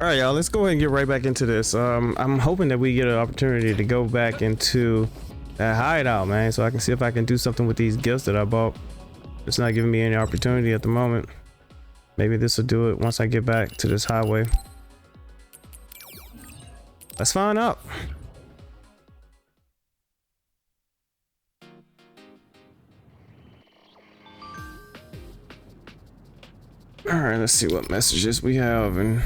All right, y'all, let's go ahead and get right back into this. I'm hoping that we get an opportunity to go back into that hideout, man, so I can see if I can do something with these gifts that I bought. It's not giving me any opportunity at the moment. Maybe this will do it once I get back to this highway. Let's find out. All right, let's see what messages we have. And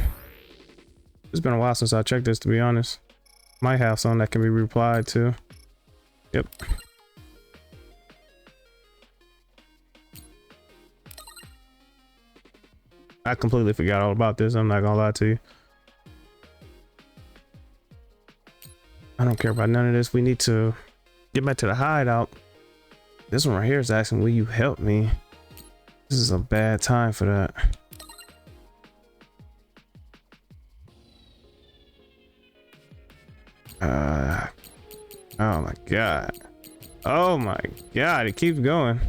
it's been a while since I checked this, to be honest. Might have some that can be replied to. Yep. I completely forgot all about this. I'm not gonna lie to you. I don't care about none of this. We need to get back to the hideout. This one right here is asking, will you help me? This is a bad time for that. Oh my god. Oh my god, it keeps going.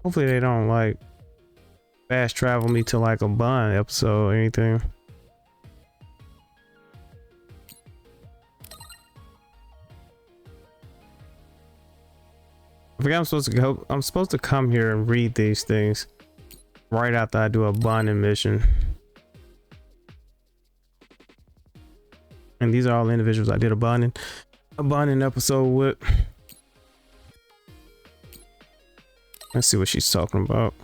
Hopefully they don't like fast travel me to like a Bond episode or anything. I forgot I'm supposed to come here and read these things right after I do a bonding mission. And these are all individuals I did a bonding episode with. Let's see what she's talking about.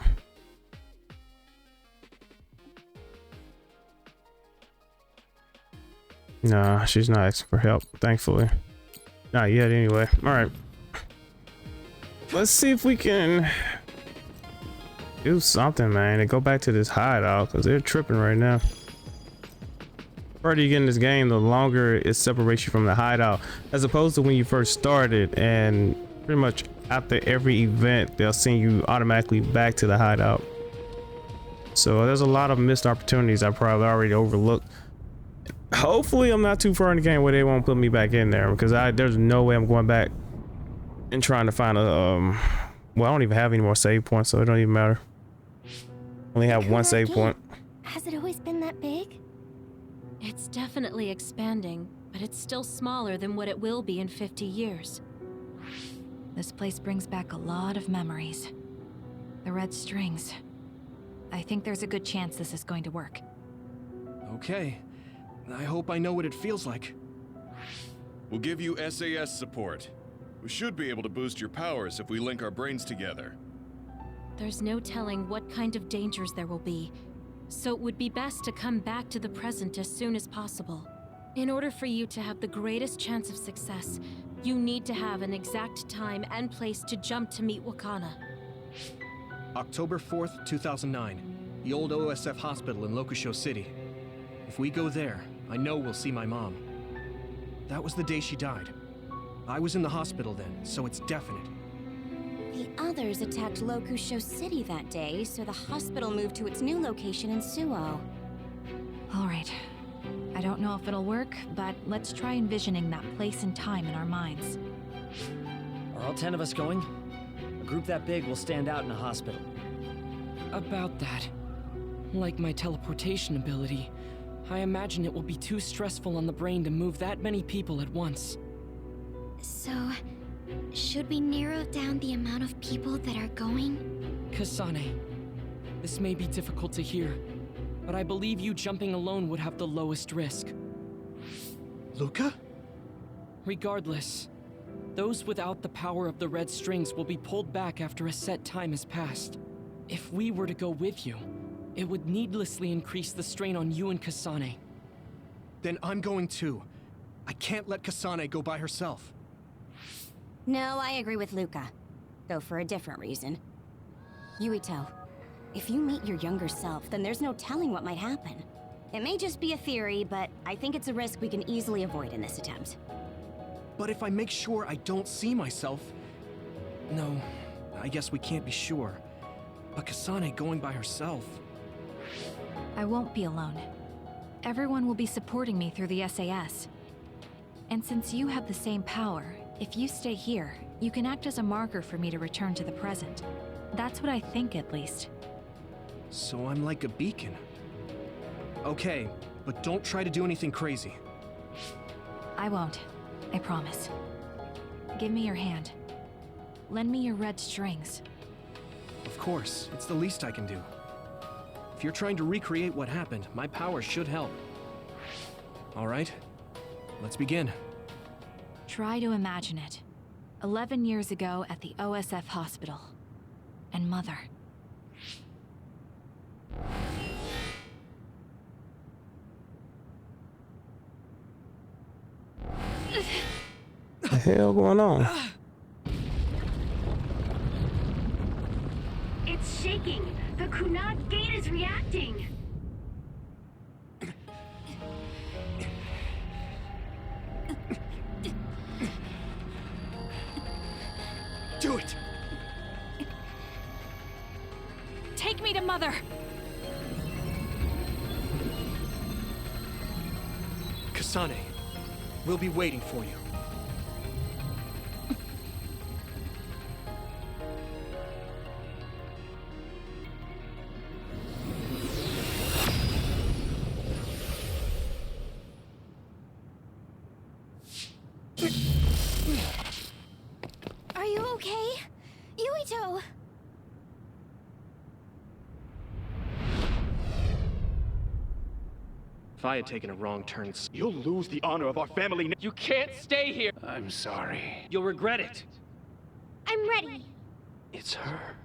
Nah, she's not asking for help, thankfully. Not yet, anyway. All right. Let's see if we can do something, man, and go back to this hideout, because they're tripping right now. The further you get in this game, the longer it separates you from the hideout, as opposed to when you first started, and pretty much after every event they'll send you automatically back to the hideout. So there's a lot of missed opportunities I probably already overlooked. Hopefully I'm not too far in the game where they won't put me back in there, because there's no way I'm going back and trying to find a well, I don't even have any more save points, so it don't even matter. Only have one save point. Has it always been that big? It's definitely expanding, but it's still smaller than what it will be in 50 years. This place brings back a lot of memories. The red strings. I think there's a good chance this is going to work. Okay. I hope I know what it feels like. We'll give you SAS support. We should be able to boost your powers if we link our brains together. There's no telling what kind of dangers there will be, so it would be best to come back to the present as soon as possible. In order for you to have the greatest chance of success, you need to have an exact time and place to jump to meet Wakana. October 4th, 2009. The old OSF hospital in Lokusho City. If we go there, I know we'll see my mom. That was the day she died. I was in the hospital then, so it's definite. The others attacked Lokusho City that day, so the hospital moved to its new location in Suo. All right. I don't know if it'll work, but let's try envisioning that place and time in our minds. Are all 10 of us going? A group that big will stand out in a hospital. About that. Like my teleportation ability, I imagine it will be too stressful on the brain to move that many people at once. So, should we narrow down the amount of people that are going? Kasane, this may be difficult to hear, but I believe you jumping alone would have the lowest risk. Luca? Regardless, those without the power of the red strings will be pulled back after a set time has passed. If we were to go with you, it would needlessly increase the strain on you and Kasane. Then I'm going too. I can't let Kasane go by herself. No, I agree with Luca. Though for a different reason. Yuito, if you meet your younger self, then there's no telling what might happen. It may just be a theory, but I think it's a risk we can easily avoid in this attempt. But if I make sure I don't see myself... No, I guess we can't be sure. But Kasane going by herself... I won't be alone. Everyone will be supporting me through the SAS. And since you have the same power, if you stay here, you can act as a marker for me to return to the present. That's what I think, at least. So I'm like a beacon. Okay, but don't try to do anything crazy. I won't. I promise. Give me your hand. Lend me your red strings. Of course, it's the least I can do. If you're trying to recreate what happened, my power should help. All right, let's begin. Try to imagine it. 11 years ago at the OSF hospital. And Mother. What the hell going on? It's shaking. The Kunad gate is reacting. Do it! Take me to Mother! Kasane, we'll be waiting for you. Are you okay? Yuito! If I had taken a wrong turn... You'll lose the honor of our family. You can't stay here! I'm sorry. You'll regret it. I'm ready. It's her.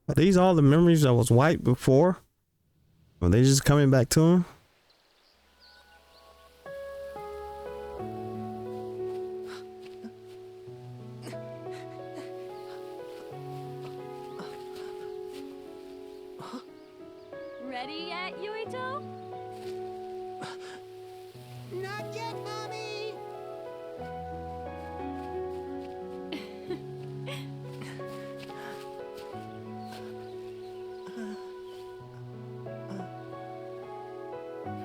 Are these all the memories that was wiped before? Are they just coming back to him? Ready yet, Yuito? Not yet, Mommy!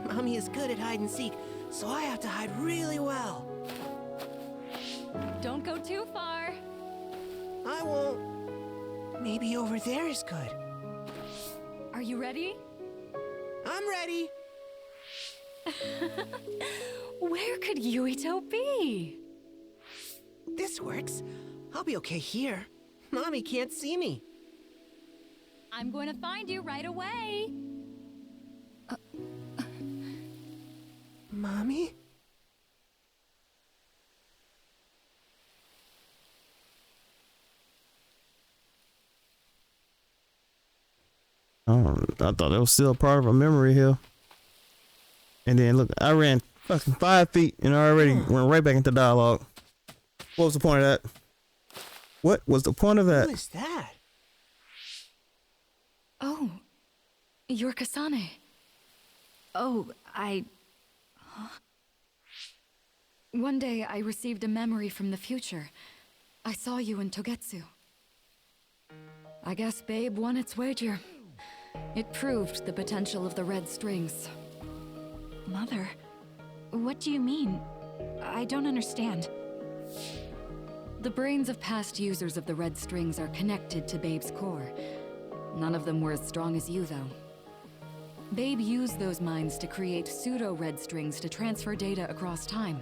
Mommy is good at hide and seek, so I have to hide really well. Don't go too far. I won't. Maybe over there is good. Are you ready? I'm ready. Where could Yuito be? This works. I'll be okay here. Mommy can't see me. I'm going to find you right away. Mommy? Oh, I thought that was still part of a memory here. And then look, I ran fucking 5 feet and I already went right back into dialogue. What was the point of that? What was the point of that? Who is that? Oh, you're Kasane. Oh, One day I received a memory from the future. I saw you in Togetsu. I guess Babe won its wager. It proved the potential of the red strings. Mother, what do you mean? I don't understand. The brains of past users of the red strings are connected to Babe's core. None of them were as strong as you, though. Babe used those minds to create pseudo-red strings to transfer data across time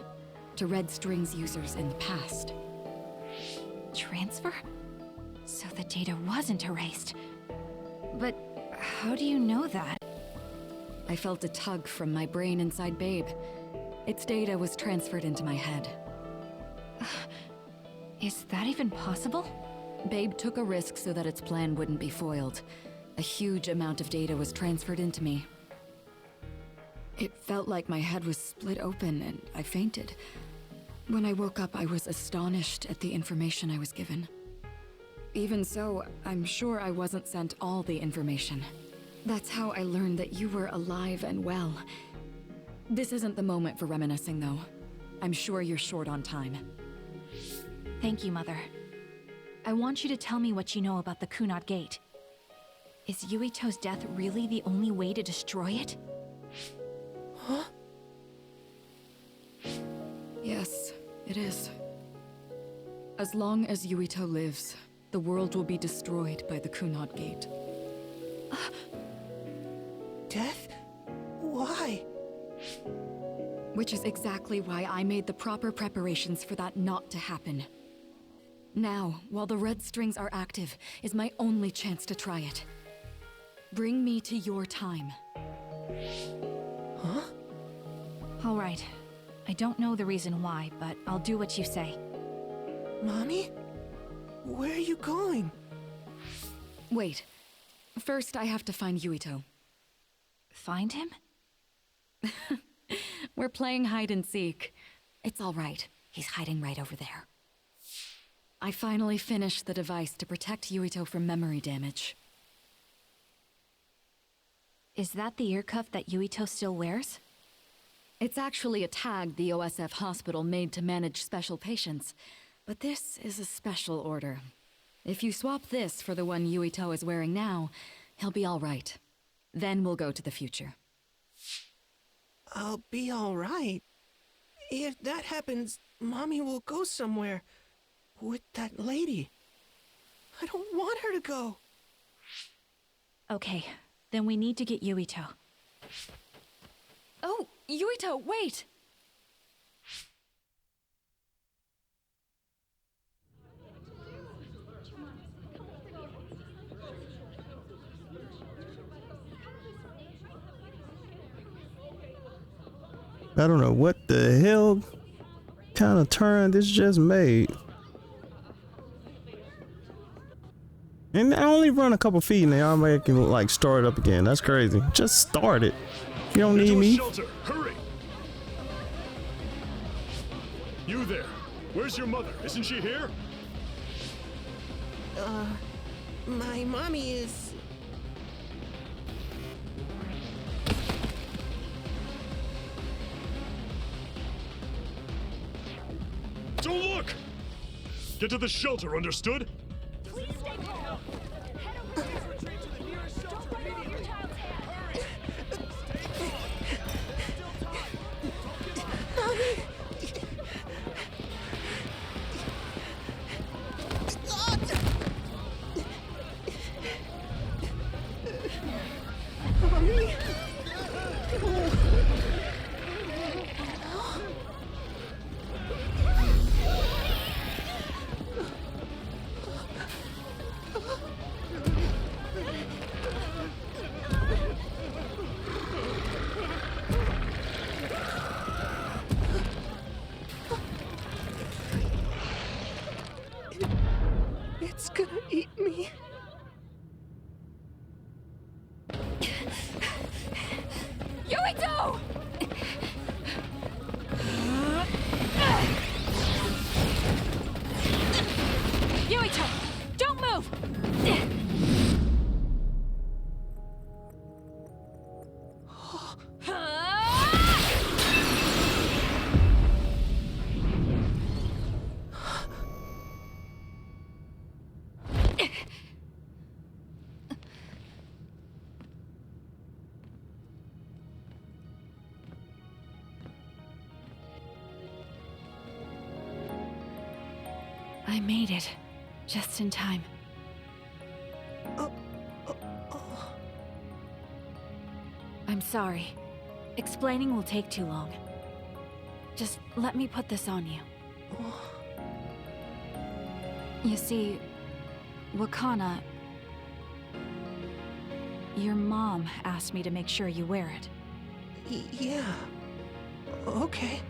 to red strings users in the past. Transfer? So the data wasn't erased. But how do you know that? I felt a tug from my brain inside Babe. Its data was transferred into my head. Is that even possible? Babe took a risk so that its plan wouldn't be foiled. A huge amount of data was transferred into me. It felt like my head was split open and I fainted. When I woke up, I was astonished at the information I was given. Even so, I'm sure I wasn't sent all the information. That's how I learned that you were alive and well. This isn't the moment for reminiscing, though. I'm sure you're short on time. Thank you, Mother. I want you to tell me what you know about the Kunad Gate. Is Yuito's death really the only way to destroy it? Huh? Yes, it is. As long as Yuito lives, the world will be destroyed by the Kunad Gate. Death? Why? Which is exactly why I made the proper preparations for that not to happen. Now, while the red strings are active, is my only chance to try it. Bring me to your time. Huh? All right. I don't know the reason why, but I'll do what you say. Mommy? Where are you going? Wait. First, I have to find Yuito. Find him? We're playing hide and seek. It's all right. He's hiding right over there. I finally finished the device to protect Yuito from memory damage. Is that the ear cuff that Yuito still wears? It's actually a tag the OSF hospital made to manage special patients. But this is a special order. If you swap this for the one Yuito is wearing now, he'll be all right. Then we'll go to the future. I'll be all right. If that happens, Mommy will go somewhere. With that lady. I don't want her to go. Okay, then we need to get Yuito. Oh, Yuito, wait! I don't know what the hell kind of turn this just made. And I only run a couple feet and they automatically like start up again. That's crazy. Just start it. You don't need me. Shelter, hurry! You there? Where's your mother? Isn't she here? My mommy is... Don't look! Get to the shelter, understood? Please stay calm. Head over there. Retreat to the nearest shelter. Don't bite off your child's hand. Hurry! Stay calm. Still time. Don't give up. Mommy? It's gonna eat me. Yuito! Yuito! Don't move! I made it. Just in time. I'm sorry. Explaining will take too long. Just let me put this on you. You see, Wakana... Your mom asked me to make sure you wear it. Yeah. Okay.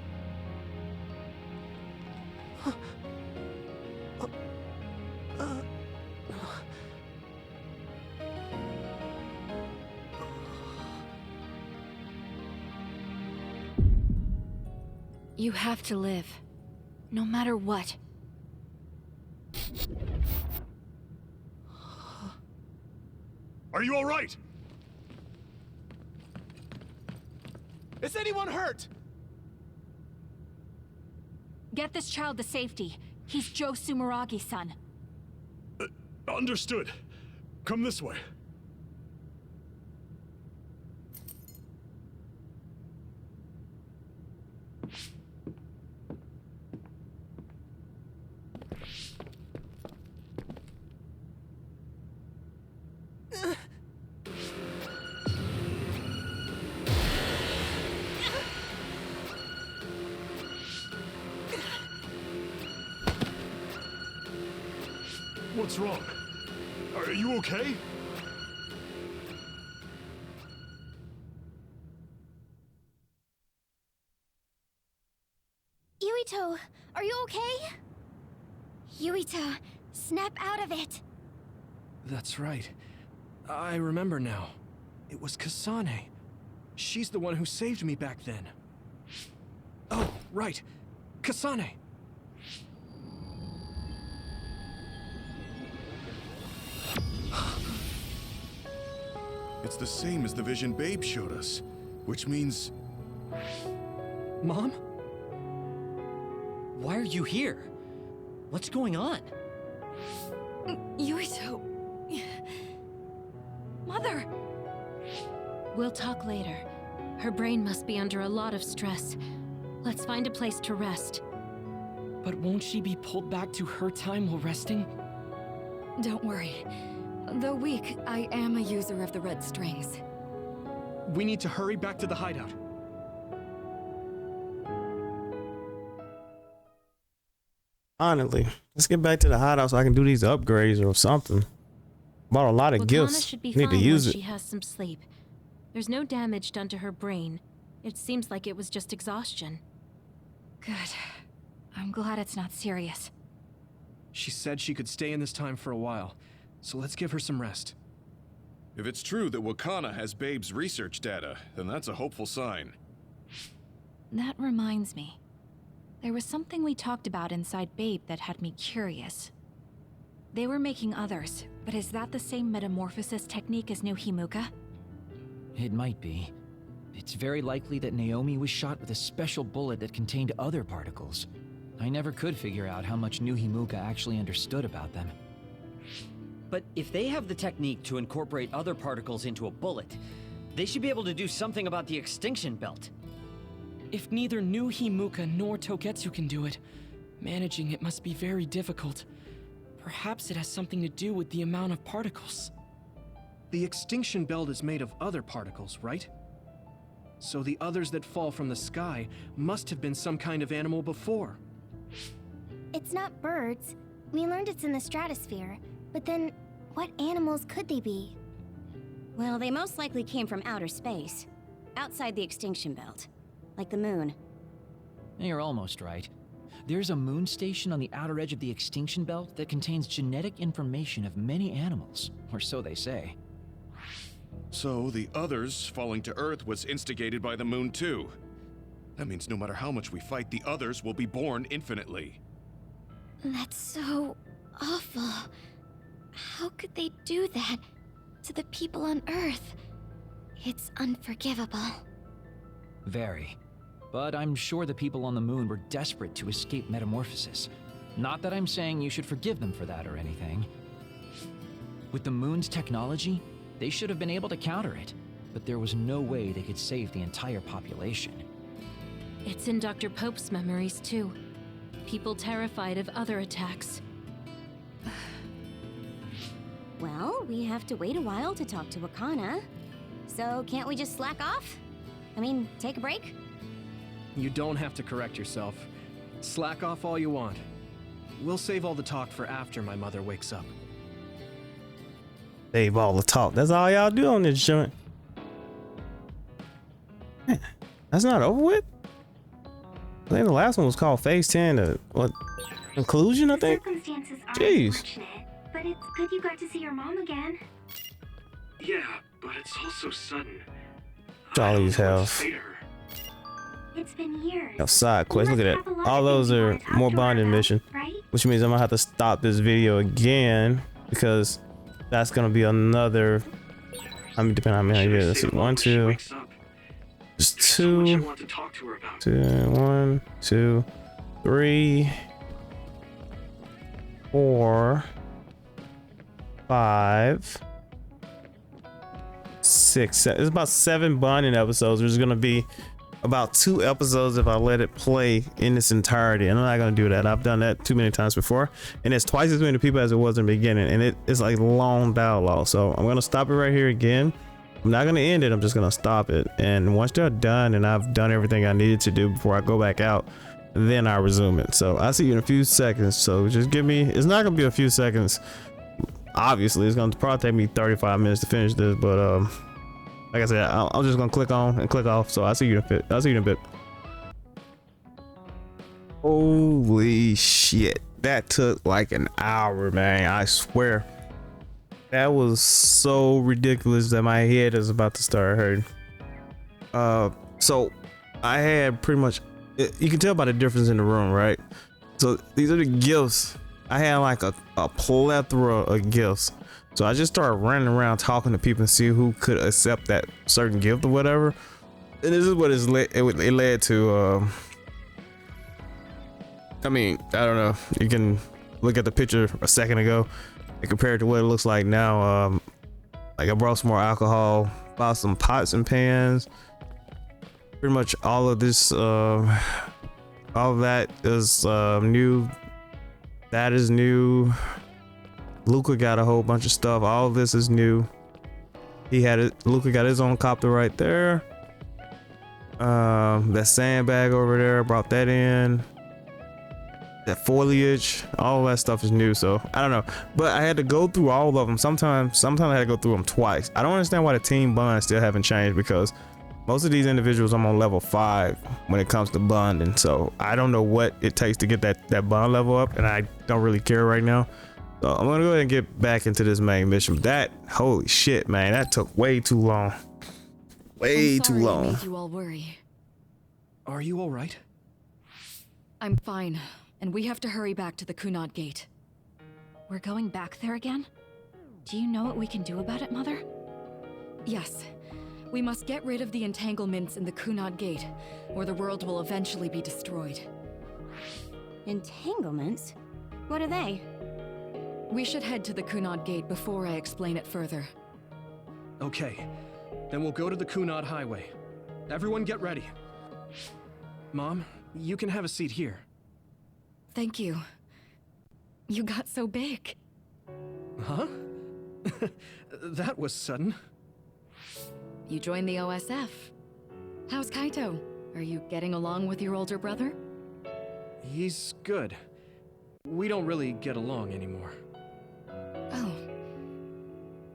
You have to live. no matter what. Are you all right? Is anyone hurt? Get this child to safety. He's Joe Sumeragi's son. Understood. Come this way. What's wrong? Are you okay? Yuito, are you okay? Yuito, snap out of it. That's right. I remember now. It was Kasane. She's the one who saved me back then. Oh, right. Kasane. It's the same as the vision Babe showed us, which means... Mom? Why are you here? What's going on? Yuito... Mother! We'll talk later. Her brain must be under a lot of stress. Let's find a place to rest. But won't she be pulled back to her time while resting? Don't worry. Though weak, I am a user of the red strings. We need to hurry back to the hideout. Honestly, let's get back to the hideout so I can do these upgrades or something. Bought a lot of Wakana gifts. should be Need to fine use once it. she has some sleep. There's no damage done to her brain. It seems like it was just exhaustion. Good. I'm glad it's not serious. She said she could stay in this time for a while, so let's give her some rest. If it's true that Wakana has Babe's research data, then that's a hopeful sign. That reminds me. There was something we talked about inside Babe that had me curious. They were making others, but is that the same metamorphosis technique as New Himuka? It might be. It's very likely that Naomi was shot with a special bullet that contained other particles. I never could figure out how much New Himuka actually understood about them. But if they have the technique to incorporate other particles into a bullet, they should be able to do something about the extinction belt. If neither New Himuka nor Togetsu can do it, managing it must be very difficult. Perhaps it has something to do with the amount of particles. The extinction belt is made of other particles, right? So the others that fall from the sky must have been some kind of animal before. It's not birds. We learned it's in the stratosphere. But then, what animals could they be? Well, they most likely came from outer space. Outside the extinction belt. Like the moon. You're almost right. There's a moon station on the outer edge of the extinction belt that contains genetic information of many animals, or so they say. So the others falling to Earth was instigated by the moon too. That means no matter how much we fight, the others will be born infinitely. That's so awful. How could they do that to the people on Earth? It's unforgivable. Very. But I'm sure the people on the moon were desperate to escape metamorphosis. Not that I'm saying you should forgive them for that or anything. With the moon's technology, they should have been able to counter it, but there was no way they could save the entire population. It's in Dr. Pope's memories, too. People terrified of other attacks. Well, we have to wait a while to talk to Wakana. So can't we just slack off? I mean, take a break? You don't have to correct yourself. Slack off all you want. We'll save all the talk for after my mother wakes up. Save all the talk. That's all y'all do on this joint. Man, that's not over with? I think the last one was called Phase 10, what? Conclusion, I think? Circumstances are Jeez. unfortunate, but it's good you got to see your mom again. Yeah, but it's all so sudden. Jolly's house. Say to her. It's been years. Now, side quest, look at have a that. lot All of those things you are wanna talk more to her bonding about, mission, right? which means I'm gonna have to stop this video again because that's gonna be another. I mean, depending on how many years. Let's see, 1, 2, just 2, 1, 2, 3, 4, 5, 6, 7. It's about 7 bonding episodes. There's gonna be about 2 episodes if I let it play in its entirety, and I'm not gonna do that. I've done that too many times before, and it's twice as many people as it was in the beginning, and it's like long dialogue. So I'm gonna stop it right here again. I'm not gonna end it, I'm just gonna stop it, and once they're done and I've done everything I needed to do before I go back out, then I resume it. So I'll see you in a few seconds. So just give me, it's not gonna be a few seconds, obviously. It's gonna probably take me 35 minutes to finish this, but like I said, I'm just gonna click on and click off. So I'll see you in a bit. Holy shit, that took like an hour, man. I swear. That was so ridiculous that my head is about to start hurting. So I had pretty much, you can tell by the difference in the room, right? So these are the gifts. I had like a plethora of gifts. So I just started running around talking to people and see who could accept that certain gift or whatever. And this is what it led to. I mean, I don't know. You can look at the picture a second ago and compare it to what it looks like now. Like I brought some more alcohol, bought some pots and pans. Pretty much all of this, all of that is new. That is new. Luca got a whole bunch of stuff. All of this is new. He had it. Luca got his own copter right there. That sandbag over there, brought that in. That foliage, all that stuff is new. So I don't know, but I had to go through all of them. Sometimes I had to go through them twice. I don't understand why the team bonds still haven't changed, because most of these individuals I'm on level 5 when it comes to bonding. So I don't know what it takes to get that bond level up, and I don't really care right now. So I'm gonna go ahead and get back into this main mission. That, holy shit, man, that took way too long. Way too long. I made you all worry. Are you all right? I'm fine, and we have to hurry back to the Kunad Gate. We're going back there again? Do you know what we can do about it, Mother? Yes. We must get rid of the entanglements in the Kunad Gate, or the world will eventually be destroyed. Entanglements? What are they? We should head to the Kunad Gate before I explain it further. Okay, then we'll go to the Kunad Highway. Everyone get ready. Mom, you can have a seat here. Thank you. You got so big. Huh? That was sudden. You joined the OSF. How's Kaito? Are you getting along with your older brother? He's good. We don't really get along anymore. Oh.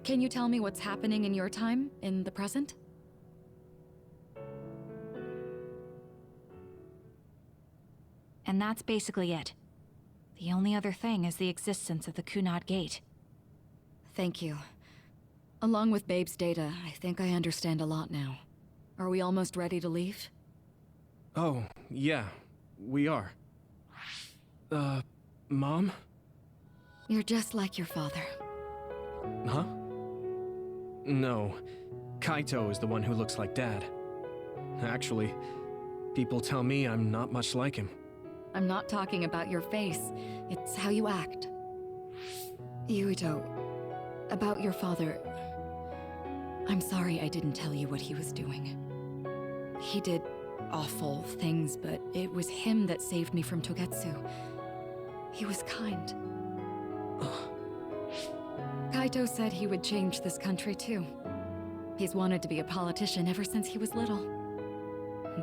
Can you tell me what's happening in your time, in the present? And that's basically it. The only other thing is the existence of the Kunad Gate. Thank you. Along with Babe's data, I think I understand a lot now. Are we almost ready to leave? Oh, yeah, we are. Mom? You're just like your father. Huh? No. Kaito is the one who looks like Dad. Actually, people tell me I'm not much like him. I'm not talking about your face. It's how you act. Yuito, about your father... I'm sorry I didn't tell you what he was doing. He did awful things, but it was him that saved me from Togetsu. He was kind. Kaito said he would change this country too. He's wanted to be a politician ever since he was little.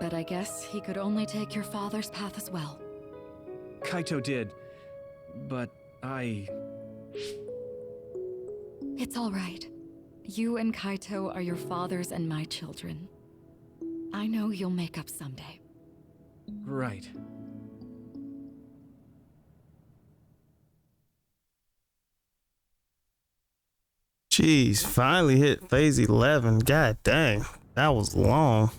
But I guess he could only take your father's path as well. Kaito did, but It's all right. You and Kaito are your fathers and my children. I know you'll make up someday. Right. Jeez, finally hit phase 11. God dang, that was long.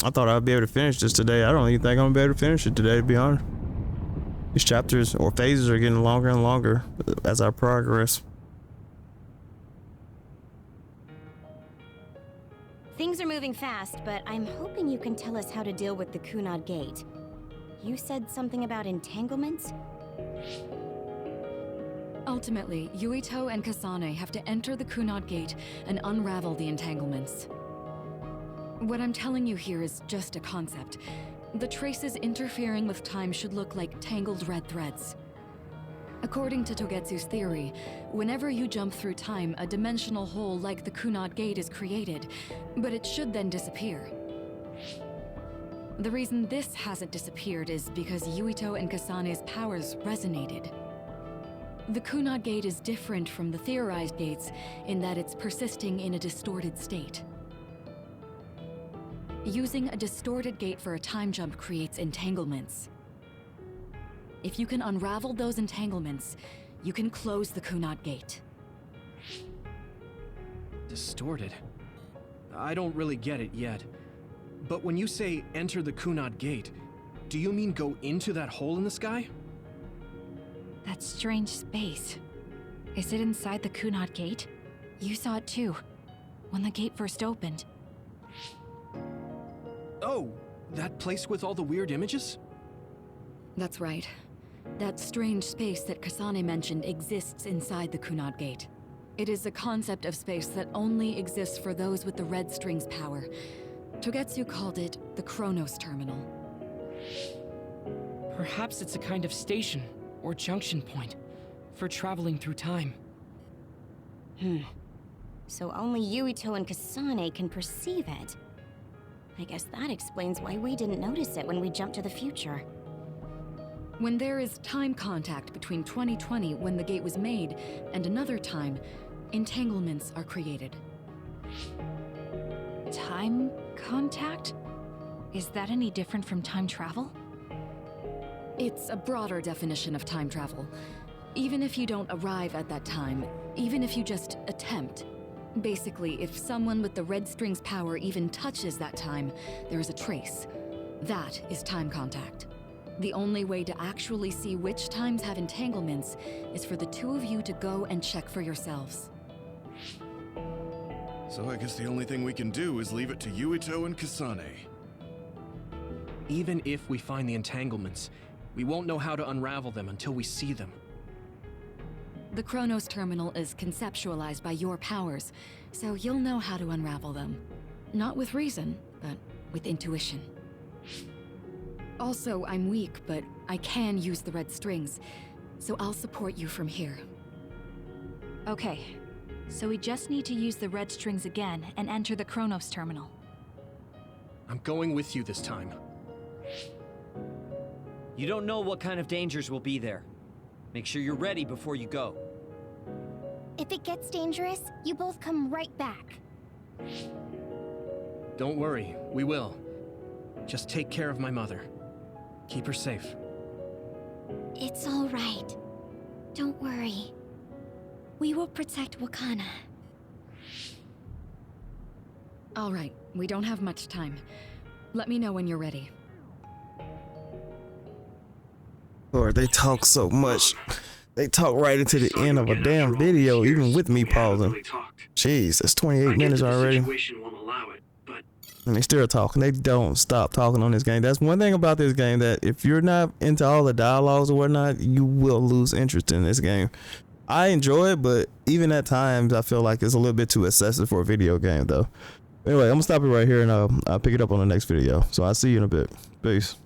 I thought I'd be able to finish this today. I don't even think I'm gonna be able to finish it today, to be honest. These chapters or phases are getting longer and longer as I progress. Things are moving fast, but I'm hoping you can tell us how to deal with the Kunad Gate. You said something about entanglements? Ultimately, Yuito and Kasane have to enter the Kunad Gate and unravel the entanglements. What I'm telling you here is just a concept. The traces interfering with time should look like tangled red threads. According to Togetsu's theory, whenever you jump through time, a dimensional hole like the Kunad Gate is created, but it should then disappear. The reason this hasn't disappeared is because Yuito and Kasane's powers resonated. The Kunad Gate is different from the theorized gates in that it's persisting in a distorted state. Using a distorted gate for a time jump creates entanglements. If you can unravel those entanglements, you can close the Kunad Gate. Distorted? I don't really get it yet. But when you say enter the Kunad Gate, do you mean go into that hole in the sky? That strange space. Is it inside the Kunad Gate? You saw it too, when the gate first opened. Oh, that place with all the weird images? That's right. That strange space that Kasane mentioned exists inside the Kunad Gate. It is a concept of space that only exists for those with the red string's power. Togetsu called it the Chronos Terminal. Perhaps it's a kind of station or junction point for traveling through time. So only Yuito and Kasane can perceive it. I guess that explains why we didn't notice it when we jumped to the future. When there is time contact between 2020, when the gate was made, and another time, entanglements are created. Time contact? Is that any different from time travel? It's a broader definition of time travel. Even if you don't arrive at that time, even if you just attempt. Basically, if someone with the red string's power even touches that time, there is a trace. That is time contact. The only way to actually see which times have entanglements is for the two of you to go and check for yourselves. So I guess the only thing we can do is leave it to Yuito and Kasane. Even if we find the entanglements, we won't know how to unravel them until we see them. The Chronos Terminal is conceptualized by your powers, so you'll know how to unravel them. Not with reason, but with intuition. Also, I'm weak, but I can use the red strings, so I'll support you from here. Okay, so we just need to use the red strings again and enter the Chronos Terminal. I'm going with you this time. You don't know what kind of dangers will be there. Make sure you're ready before you go. If it gets dangerous, you both come right back. Don't worry, we will. Just take care of my mother. Keep her safe. It's all right. Don't worry. We will protect Wakana. All right, we don't have much time. Let me know when you're ready. Lord, they talk so much. They talk right into the end of a damn video, even with me pausing. Jeez, that's 28 minutes already. And they still talking. They don't stop talking on this game. That's one thing about this game, that if you're not into all the dialogues or whatnot, you will lose interest in this game. I enjoy it, but even at times, I feel like it's a little bit too excessive for a video game, though. Anyway, I'm gonna stop it right here, and I'll pick it up on the next video. So I'll see you in a bit. Peace.